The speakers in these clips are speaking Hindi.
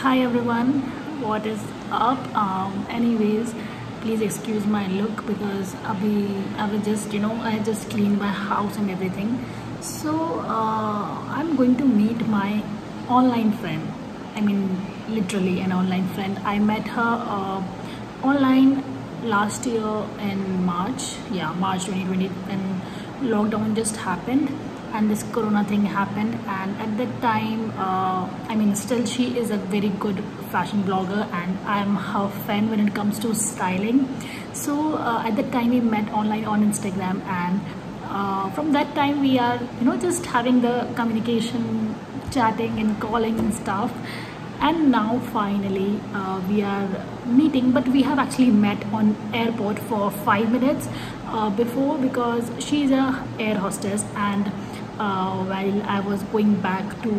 Hi everyone, what is up? Anyways, please excuse my look because I was just I just cleaned my house and everything. So I'm going to meet my online friend. I mean, literally an online friend. I met her online last year in March. Yeah, March 2020 when lockdown just happened and this corona thing happened, and at that time I mean, still she is a very good fashion blogger and I'm her fan when it comes to styling. So at that time we met online on Instagram, and from that time we are just having the communication, chatting and calling and stuff. And now finally we are meeting, but we have actually met on airport for 5 minutes before, because she's a air hostess, and while I was going back to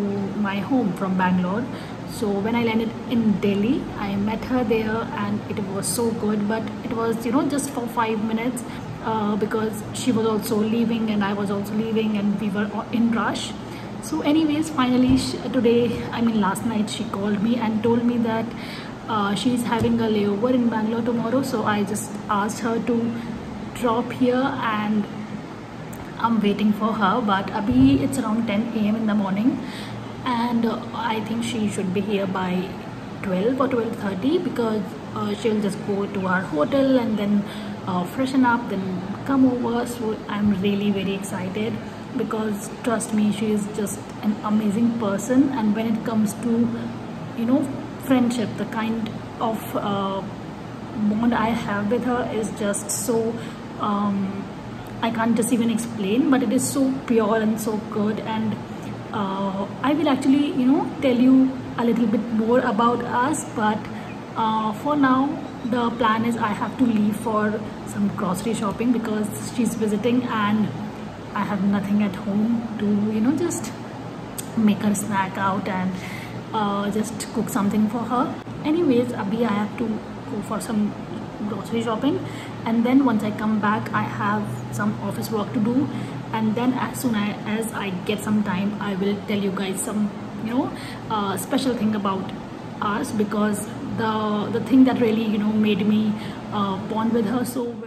my home from Bangalore, so when I landed in Delhi I met her there and it was so good. But it was just for 5 minutes because she was also leaving and I was also leaving and we were in rush. So anyways, finally today, I mean last night, she called me and told me that she's having a layover in Bangalore tomorrow. So I just asked her to drop here and I'm waiting for her. But abhi it's around 10 a.m. in the morning, and I think she should be here by 12 or 12:30, because she'll just go to our hotel and then freshen up, then come over. So I'm really very excited, because trust me, she is just an amazing person. And when it comes to friendship, the kind of bond I have with her is just so I can't just even explain, but it is so pure and so good. And I will actually tell you a little bit more about us, but for now the plan is I have to leave for some grocery shopping because she's visiting and I have nothing at home to just make her snack out and just cook something for her. Anyways, abhi I have to go for some grocery shopping, and then once I come back I have some office work to do, and then as soon as I get some time I will tell you guys some special thing about us, because the thing that really made me bond with her so well.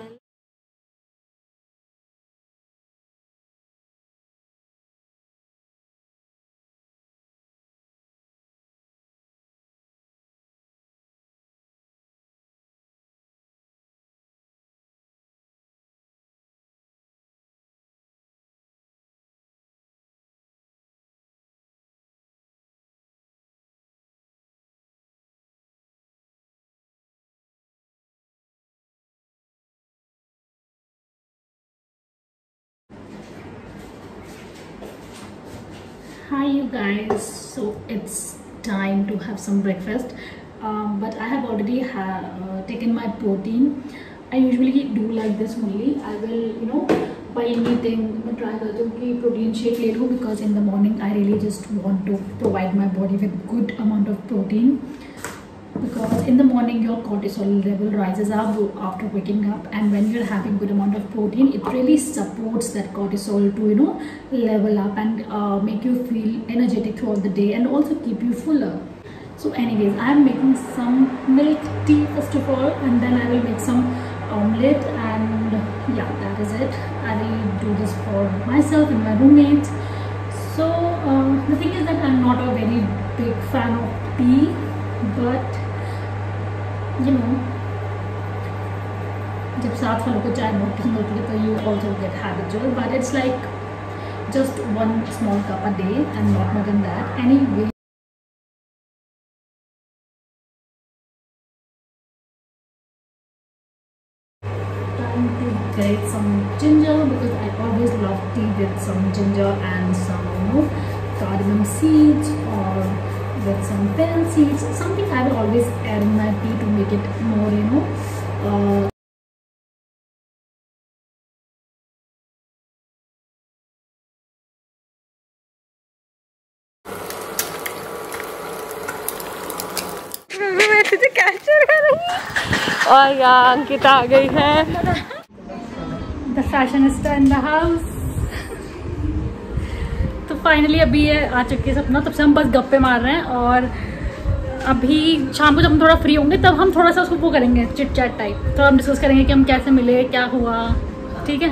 Hi you guys, so it's time to have some breakfast, but I have already taken my protein. I usually do like this only. I will while meeting मैं try करती हूँ कि protein shake ले लूँ, because in the morning I really just want to provide my body with good amount of protein, because in the morning your cortisol level rises up after waking up, and when you're having good amount of protein it really supports that cortisol to level up and make you feel energetic throughout the day and also keep you fuller. So anyways, I am making some milk tea first of all, and then I will make some omelette, and yeah, that is it. I will do this for myself and my roommates. So the thing is that I'm not a very big fan of tea, but जब 7 वालों को चाय बहुत पसंद होती है तो you also get habitual, but it's like just one small cup a day and not more than that. Anyway, time to grate some ginger, because I always love tea with some ginger and some cardamom seeds, or with some fennel seeds. Something I will always add in my tea to make it more मैं तुझे कैप्चर कर रही हूँ। और यहाँ अंकिता आ गई है, the fashionista in the house. तो फाइनली अभी ये आ चुकी है सपना, तब से हम बस गप्पे मार रहे हैं, और अभी शाम को जब हम थोड़ा फ्री होंगे तब हम थोड़ा सा उसको वो करेंगे चिट चैट टाइप, तो हम डिस्कस करेंगे कि हम कैसे मिले, क्या हुआ, ठीक है,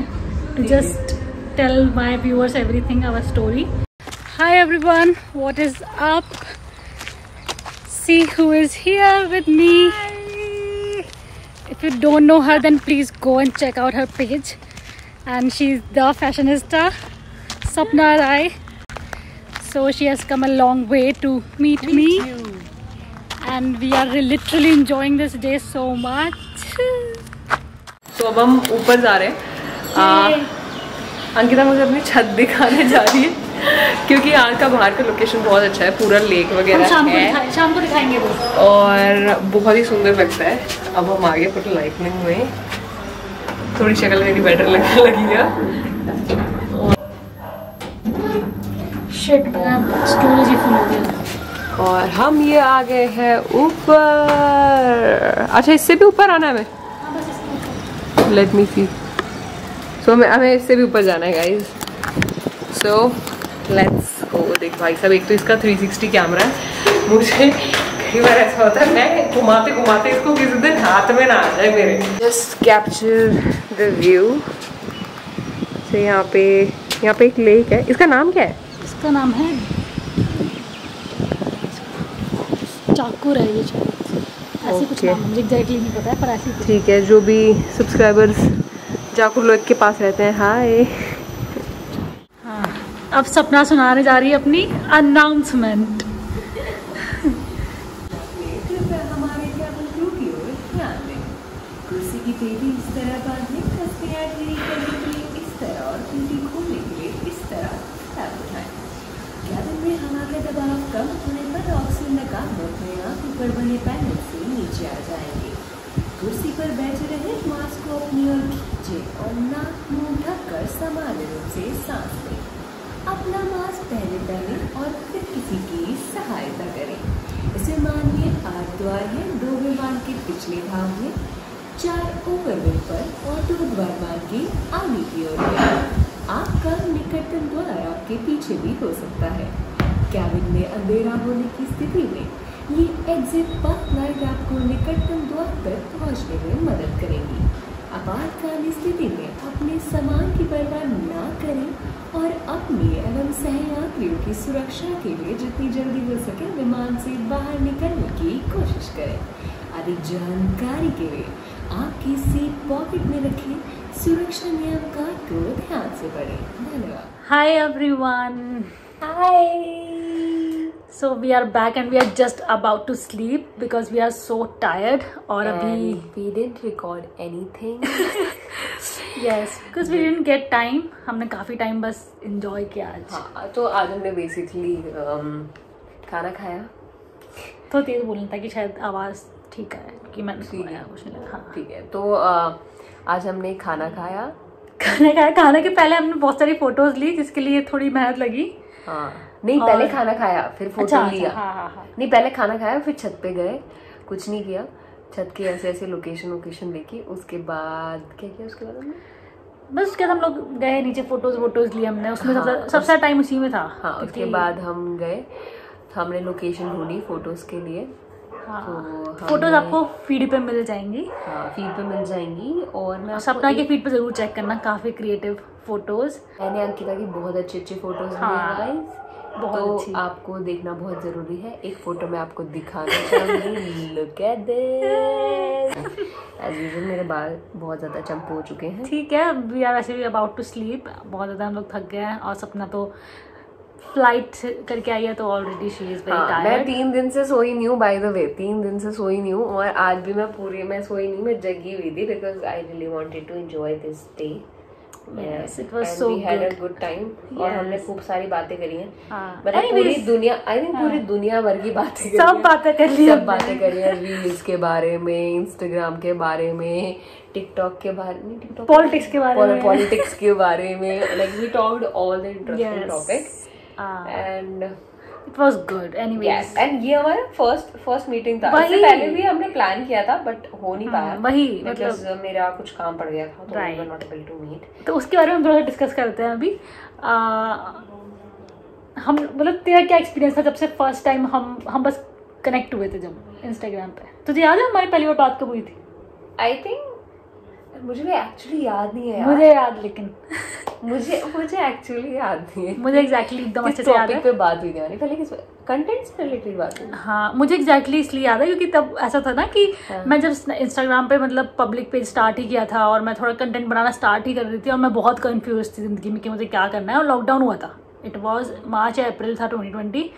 to just tell my viewers everything, our story. Hi everyone, what is up? See who is here with me. If you don't know her, then please go and check out her page. And she's the fashionista, Sapna Rai. So she has come a long way to meet me. And we are literally enjoying this day so much. तो अब हम ऊपर जा रहे हैं. अंकिता मुझे अपनी छत दिखाने जा रही है क्योंकि यहाँ का बाहर का लोकेशन बहुत अच्छा है, पूरा लेक वगैरह है. शाम को दिखाएंगे वो, और बहुत ही सुंदर लगता है. अब हम आगे पूरी लाइटनिंग में, थोड़ी शक्ल मेरी बेटर लगने लगी है. स्टोरेज ही फुल हो गया. और हम ये आ गए हैं ऊपर. अच्छा, इससे भी ऊपर आना है हमें. लेट मी सी. सो हमें इससे भी ऊपर जाना है गाइज. So let's go. देख भाई साहब, एक तो इसका 360 कैमरा है. मुझे कई बार ऐसा होता है मैं घुमाते घुमाते इसको किसी दिन हाथ में ना आ जाए मेरे. Just capture the view. तो यहाँ पे एक लेक है. इसका नाम क्या है? इसका नाम है चाकूर है ये शायद, ऐसे कुछ नाम मुझे एग्जैक्टली नहीं पता है, पर ऐसे ठीक है. जो भी सब्सक्राइबर्स जाकुर लेक के पास रहते हैं, हाय. हाँ, अब सपना सुनाने जा रही है अपनी अनाउंसमेंट. कुर्सी की पेटी इस तरह बांधने, तस्वीरें गिरी करने के लिए इस तरह और पेटी खोलने के लिए इस तरह टैप उठाएं. कैबिन में हवा का दबाव कम होने पर ऑक्सीजन लगा अपने आप ऊपर बने पैनल से नीचे आ जाएंगे. कुर्सी पर बैठे रहे, मास्क को अपनी ओर खींचे और नाक मुंह ढककर सामान्य रूप से सांस लें. अपना मास्क पहले और फिर किसी की सहायता करें. इसे मानिए 8 द्वार है. 2 विमान के पिछले भाग में, 4 ओवरविल पर और 2 द्वार मान के आगे की ओर है. आपका निकटतम द्वार आपके पीछे भी हो सकता है. कैबिन में अंधेरा होने की स्थिति में ये एग्जिट पाथ लाइट आपको निकटतम द्वार तक पहुंचने में मदद करेंगी. आपातकालीन स्थिति में अपने सामान की परवाह न करें और अपनी एवं सहयात्रियों की सुरक्षा के लिए जितनी जल्दी हो सके विमान से बाहर निकलने की कोशिश करें. अधिक जानकारी के लिए आपकी सीट पॉकेट में रखें. सुरक्षा नियम का को ध्यान से पढ़ें. धन्यवाद. Hi everyone. Hi. So we are back and we are just about to sleep because we are so tired. और अभी we didn't record anything. yes, because we didn't get time. हमने काफ़ी टाइम बस enjoy किया आज. हाँ, तो आज हमने basically खाना खाया. तो तेज बोलना था कि शायद आवाज़ ठीक है कि मैंने सुनाया कुछ नहीं लगा. हाँ ठीक है. तो आज हमने खाना खाया. खाने के पहले हमने बहुत सारी फोटोज ली जिसके लिए थोड़ी मेहनत लगी. हाँ, नहीं पहले खाना खाया फिर फोटो लिया. हाँ. नहीं, पहले खाना खाया फिर छत पे गए. कुछ नहीं किया, छत की ऐसे लोकेशन देखी. उसके बाद क्या किया? उसके बाद हमने बस उसके बाद हम लोग गए नीचे, फोटोज लिए हमने. उसमें सबसे टाइम उसी में था. हाँ, उसके बाद हम गए, हमने लोकेशन ढूंढी फोटोज के लिए. हाँ, तो फोटोज आपको फीड पे मिल जाएंगी. हाँ, फीड पे मिल जाएंगी. और मैं सपना के फीड पे जरूर चेक करना, काफी क्रिएटिव फोटोज. मैंने अंकिता की बहुत अच्छे फोटोज लिए. तो आपको देखना बहुत जरूरी है. एक फोटो मैं आपको दिखाना चाहूंगी. Look at this. As usual मेरे बाल बहुत ज्यादा चंपू हो चुके हैं. ठीक है, वी आर वैसे भी अबाउट टू स्लीप. बहुत ज्यादा हम लोग थक गए हैं और सपना तो फ्लाइट करके आई है तो already she is very tired. मैं 3 दिन से सोई नहीं हूँ. बाय द वे 3 दिन से सोई नहीं हूँ. और आज भी मैं सोई नहीं, मैं जगी हुई थी because I really wanted to enjoy this day. Yes, it was so good. had a good time. Yes. और हमने खूब सारी बातें करी हैं. मतलब पूरी दुनिया, आई थिंक पूरी दुनिया भर की बातें करी. सब बातें कर ली. सब बातें करी हैं. रील्स के बारे में, इंस्टाग्राम के बारे में, टिकटॉक के बारे में, पॉलिटिक्स के बारे में. Like we talked all the interesting topic and it was good. Anyways, and ये हमारा फर्स्ट मीटिंग था. इससे पहले भी हमने प्लान किया था बट हो नहीं पाया. वही मतलब मेरा कुछ काम पड़ गया था तो we were not able to meet. तो उसके बारे में हम थोड़ा डिस्कस करते हैं अभी. हम मतलब तेरा क्या एक्सपीरियंस था जब से फर्स्ट टाइम हम बस कनेक्ट हुए थे जब इंस्टाग्राम पे? तुझे याद है हमारी पहली बार बात कब हुई थी? आई थिंक मुझे एक्चुअली याद नहीं है यार। मुझे याद, लेकिन मुझे एक्चुअली याद नहीं है मुझे एग्जैक्टली एकदम अच्छे से याद है। पे बात हुई थी पहले, किस कंटेंट से रिलेटेड बात हुई? हाँ, मुझे एग्जैक्टली इसलिए याद है क्योंकि तब ऐसा था ना कि मैं जब इंस्टाग्राम पे मतलब पब्लिक पेज स्टार्ट ही किया था और मैं थोड़ा कंटेंट बनाना स्टार्ट ही कर रही थी और मैं बहुत कंफ्यूज थी जिंदगी में कि मुझे क्या करना है। और लॉकडाउन हुआ था, इट वॉज मार्च या अप्रैल था 2020,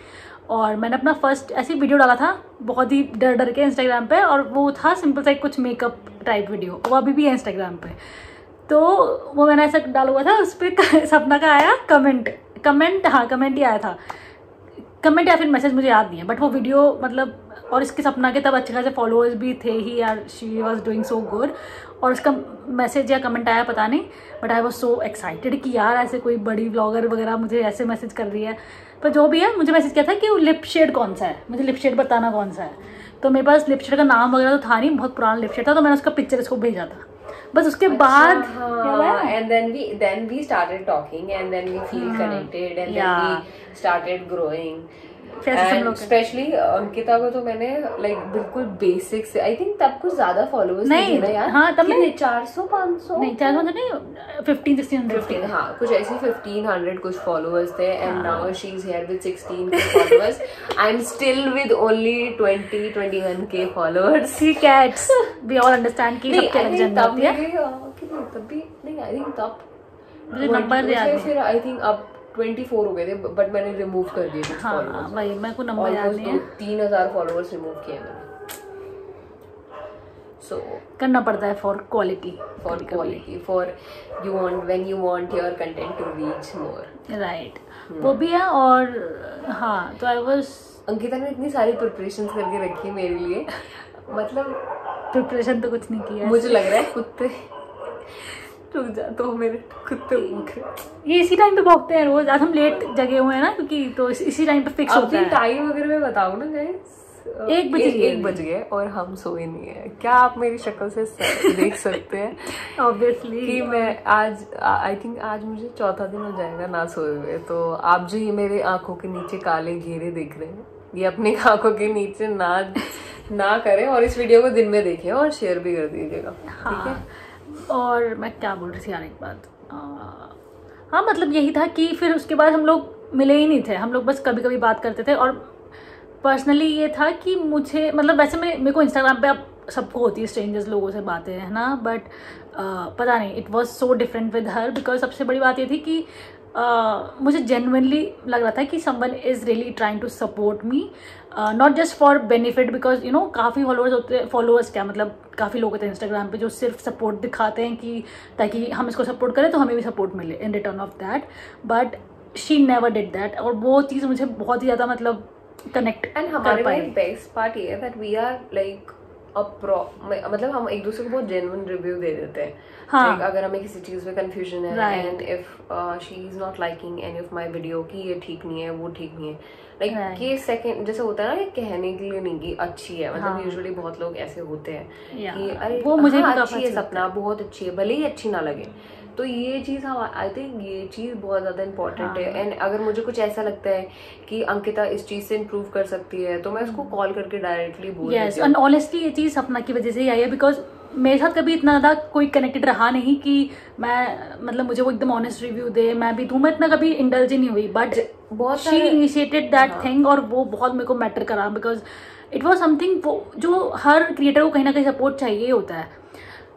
और मैंने अपना फर्स्ट ऐसी वीडियो डाला था बहुत ही डर के इंस्टाग्राम पे, और वो था सिंपल सा कुछ मेकअप टाइप वीडियो, वो अभी भी है इंस्टाग्राम पे। तो वो मैंने ऐसा डाला हुआ था, उस पर सपना का आया कमेंट, हाँ कमेंट ही आया था, कमेंट या फिर मैसेज मुझे याद नहीं है, बट वो वीडियो मतलब, और इसके सपना के तब अच्छे खासे फॉलोअर्स भी थे ही यार, she was doing so good, और उसका मैसेज या कमेंट आया पता नहीं, but I was so excited कि यार ऐसे कोई बड़ी व्लॉगर वगैरह मुझे ऐसे मैसेज कर रही है। पर जो भी है, मुझे मैसेज किया था कि वो लिप शेड कौन सा है, मुझे लिप शेड बताना कौन सा है। तो मेरे पास लिप शेड का नाम वगैरह तो था नहीं, बहुत पुराना लिप शेड था, तो मैंने उसका पिक्चर इसको भेजा था। बस उसके बाद and then we started talking and then we feel connected and then we started growing. And especially Ankita को तो मैंने लाइक बिल्कुल बेसिक से, आई थिंक तब कुछ ज्यादा फॉलोअर्स नहीं थे यार। हाँ, तब मैं 400-500 नहीं, 400 नहीं, 1500-1600, हाँ कुछ ऐसे 1500 कुछ फॉलोअर्स थे। And now she is here with 16K followers. I am still with only 20-21K followers. ठीक है, वी ऑल अंडरस्टैंड कि सबके लग जाती है। तब भी नहीं, आई थिंक तब मुझे नंबर याद है, फिर आई थिंक अब 24 हो गए थे, बट मैंने रिमूव कर दिए थे। हाँ भाई, मेरे को नंबर याद नहीं है। 3000 फॉलोअर्स रिमूव किए मैंने। सो करना पड़ता है for quality, for you want, when you want your content to reach more, right. वो भी है। और हाँ, तो आई वाज, अंकिता ने इतनी सारी प्रिपरेशंस करके रखी है मेरे लिए, मतलब प्रिपरेशन तो कुछ नहीं किया, मुझे लग रहा है कुत्ते रुक जा, तो मेरे कुत्ते भूख रहे। ये इसी टाइम पे भौंकते हैं रोज। आज हम लेट जगे हुए हैं ना, क्योंकि तो इसी टाइम पे फिक्स होता है। टाइम अगर मैं बताऊँ ना गाइस, 1 बज गए और हम सोए नहीं है। क्या आप मेरी शक्ल से देख सकते हैं ऑब्वियसली कि मैं आज, आई थिंक आज मुझे 4था दिन हो जाएगा ना सोए हुए। तो आप जो ये मेरे आंखों के नीचे काले घेरे देख रहे हैं, ये अपनी आंखों के नीचे ना करें, और इस वीडियो को दिन में देखें और शेयर भी कर दीजिएगा, ठीक है। और मैं क्या बोल रही थी यार, एक बात, हाँ मतलब यही था कि फिर उसके बाद हम लोग मिले ही नहीं थे, हम लोग बस कभी कभी बात करते थे। और पर्सनली ये था कि मुझे मतलब वैसे मेरे को इंस्टाग्राम पे अब सबको होती है स्ट्रेंजर्स लोगों से बातें, है ना, बट पता नहीं, it was so different with her, because सबसे बड़ी बात ये थी कि मुझे जेन्युइनली लग रहा था कि someone is really trying to support me, not just for benefit, because you know काफ़ी फॉलोअर्स होते हैं, फॉलोअर्स क्या मतलब काफ़ी लोग होते हैं इंस्टाग्राम पे जो सिर्फ सपोर्ट दिखाते हैं कि ताकि हम इसको सपोर्ट करें तो हमें भी सपोर्ट मिले in return of that, but she never did that. और वो चीज़ मुझे बहुत ही ज़्यादा मतलब कनेक्ट एंड हमारे में बेस्ट पार्ट ये है दैट वी आर लाइक मतलब हम एक दूसरे को बहुत जेन्युइन रिव्यू दे देते हैं। हाँ, like, अगर हमें किसी चीज में कंफ्यूजन है and if she is not liking any of my video कि ये ठीक नहीं है, वो ठीक नहीं है, लाइक ये सेकंड जैसे होता है ना, ये कहने के लिए नहीं कि अच्छी है, मतलब यूजुअली बहुत लोग ऐसे होते हैं कि अरे वो मुझे भी अच्छी है, सपना बहुत अच्छी है, भले ही अच्छी ना लगे। तो ये चीज़ आई थिंक ये चीज़ बहुत ज़्यादा इंपॉर्टेंट है। एंड अगर मुझे कुछ ऐसा लगता है कि अंकिता इस चीज़ से इम्प्रूव कर सकती है तो मैं उसको कॉल करके डायरेक्टली बोल देती हूँ। एंड ऑनेस्टली ये चीज़ सपना की वजह से ही आई है, बिकॉज मेरे साथ कभी इतना ज़्यादा कोई कनेक्टेड रहा नहीं कि मैं मतलब मुझे वो एकदम ऑनेस्ट रिव्यू दे, मैं भी दूँ, मैं इतना कभी इंडल्ज ही नहीं हुई, but she initiated that thing और वो बहुत मेरे को मैटर करा, बिकॉज इट वॉज समथिंग जो हर क्रिएटर को कहीं ना कहीं सपोर्ट चाहिए होता है,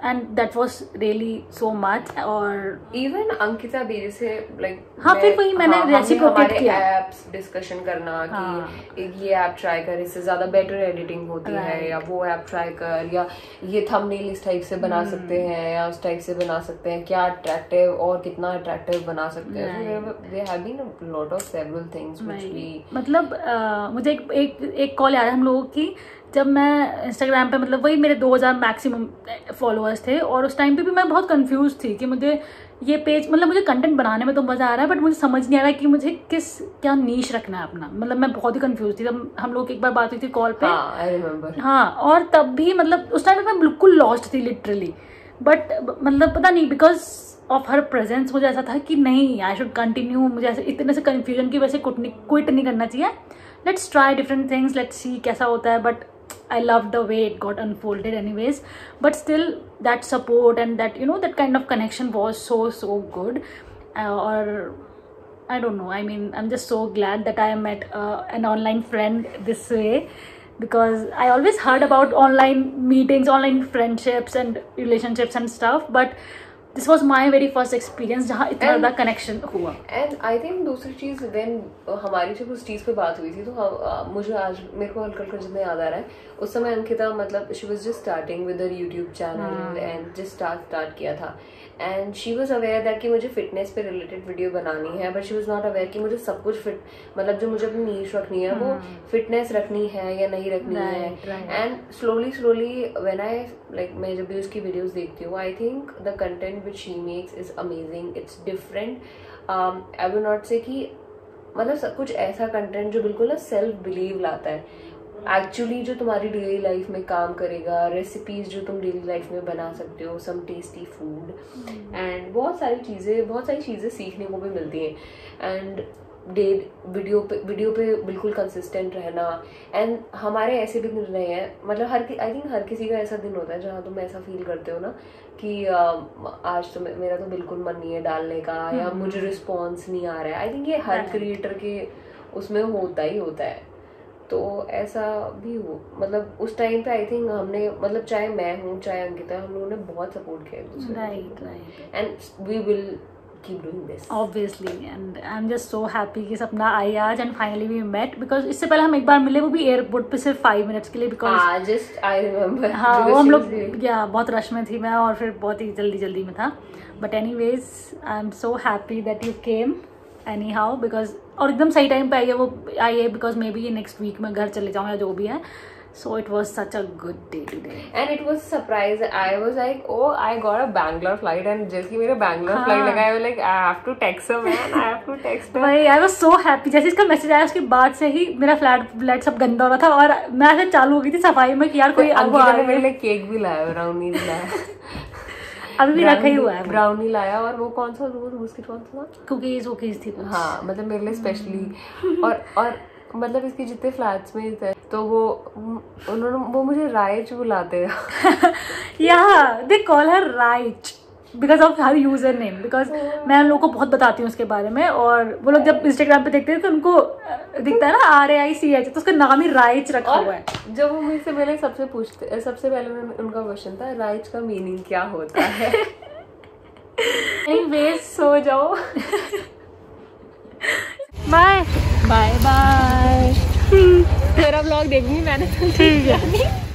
and that was really so much. और इवन अंकिता दीदी से लाइक हाँ, फिर वही मैंने रेसिप्रोकेट किया, एप्स डिस्कशन करना कि ये ऐप ट्राई कर, इससे ज्यादा बेटर एडिटिंग होती है, या वो ऐप ट्राई कर, या ये थंबनेल इस टाइप से बना सकते हैं या उस टाइप से बना सकते हैं, क्या अट्रैक्टिव और कितना अट्रैक्टिव बना सकते हैं। There have been a lot of several things which we मतलब मुझे एक कॉल याद है हम लोगों की, जब मैं इंस्टाग्राम पे मतलब वही मेरे 2000 मैक्सिमम फॉलोअर्स थे, और उस टाइम पे भी मैं बहुत कंफ्यूज थी कि मुझे ये पेज मतलब मुझे कंटेंट बनाने में तो मज़ा आ रहा है, बट मुझे समझ नहीं आ रहा कि मुझे क्या नीश रखना है अपना, मतलब मैं बहुत ही कंफ्यूज थी। जब हम लोग एक बार बात हुई थी कॉल पे, आई रिमेम्बर, हाँ, और तब भी मतलब उस टाइम पे मैं बिल्कुल लॉस्ट थी लिटरली, बट मतलब पता नहीं बिकॉज ऑफ हर प्रेजेंस मुझे ऐसा था कि नहीं, आई शुड कंटिन्यू, मुझे ऐसे इतने से कन्फ्यूजन की वजह से क्विट नहीं करना चाहिए, let's try different things, let's see कैसा होता है. But I loved the way it got unfolded anyways, but still that support and that, you know, that kind of connection was so good. Or I don't know, I mean, I'm just so glad that I met an online friend this way, because I always heard about online meetings, online friendships and relationships and stuff, but this was my very first experience जहाँ इतना ज़्यादा connection हुआ. And I think दूसरी चीज़ when हमारी जब उस चीज़ पे बात हुई थी तो मुझे आज मेरे को हल्का जितना याद आ रहा है, उस समय अंकिता मतलब she was just starting with her YouTube channel and just start किया था. And she was aware that कि मुझे फिटनेस पे रिलेटेड वीडियो बनानी है, but she was not aware कि मुझे सब कुछ फिट मतलब जो मुझे अपनी नीश रखनी है वो फिटनेस रखनी है या नहीं रखनी है. And slowly when I like मैं जब भी उसकी वीडियोस देखती हूँ, I think the content which she makes is amazing, it's different. I will not से कि मतलब कुछ ऐसा कंटेंट जो बिल्कुल ना सेल्फ बिलीव लाता है, एक्चुअली जो तुम्हारी डेली लाइफ में काम करेगा, रेसिपीज जो तुम डेली लाइफ में बना सकते हो, सम टेस्टी फूड एंड बहुत सारी चीज़ें सीखने को भी मिलती हैं. एंड वीडियो पे बिल्कुल कंसिस्टेंट रहना. एंड हमारे ऐसे भी दिन रहे हैं, मतलब आई थिंक हर किसी का ऐसा दिन होता है जहाँ तुम ऐसा फील करते हो ना कि आज तो मेरा तो बिल्कुल मन नहीं है डालने का, या मुझे रिस्पॉन्स नहीं आ रहा है. आई थिंक ये हर क्रिएटर के उसमें होता ही होता है. तो ऐसा भी हो मतलब उस टाइम पे आई थिंक हमने मतलब चाहे मैं हूँ चाहे अंकिता, हम लोगों ने बहुत सपोर्ट किया एक दूसरे को. Right. And we will keep doing this obviously, and I'm just so happy कि सपना आई आज and finally we met, because इससे पहले हम एक बार मिले, वो भी एयरपोर्ट पे सिर्फ 5 मिनट्स के लिए, because just I remember हाँ वो हम लोग बहुत रश में थी मैं, और फिर बहुत ही जल्दी में था. But anyways, I'm so happy that you came anyhow, because और एकदम सही टाइम पे आई है because maybe नेक्स्ट वीक में घर चले जाऊँ या जो भी है. So it was such a good day today. And it was a surprise. I was like, oh, I got a Bangalore flight, and जैसे कि मेरा Bangalore flight लगा, I was like, I have to text her, man. I have to text her. भाई, I was so happy. जैसे इसका मैसेज आया उसके बाद से ही मेरा फ्लैट सब गंदा हो रहा था, और मैं ऐसे चालू हो गई थी सफाई में कि यार कोई अंकिता ने मेरे लिए केक भी लाया, ब्राउनी भी लाया. अभी भी रखा ही हुआ है. ब्राउनी लाया, और वो कौन सा बिस्किट कौन सा था? कुकीज थी. हाँ मतलब मेरे लिए स्पेशली. और मतलब इसके जितने फ्लैट्स में थे तो वो मुझे राइच बुलाते हैं. Yeah they call her Rich because of her user name, because मैं उन लोगों को बहुत बताती हूँ उसके बारे में, और वो लोग जब इंस्टाग्राम पे देखते हैं तो उनको दिखता है ना RAICH, तो उसका नाम ही राइच रखा हुआ है. जब वो मुझसे पहले सबसे पहले उनका क्वेश्चन था राइच का मीनिंग क्या होता है. एनीवेज सो जाओ. Bye bye. तेरा व्लॉग देखूंगी मैंने. ठीक है.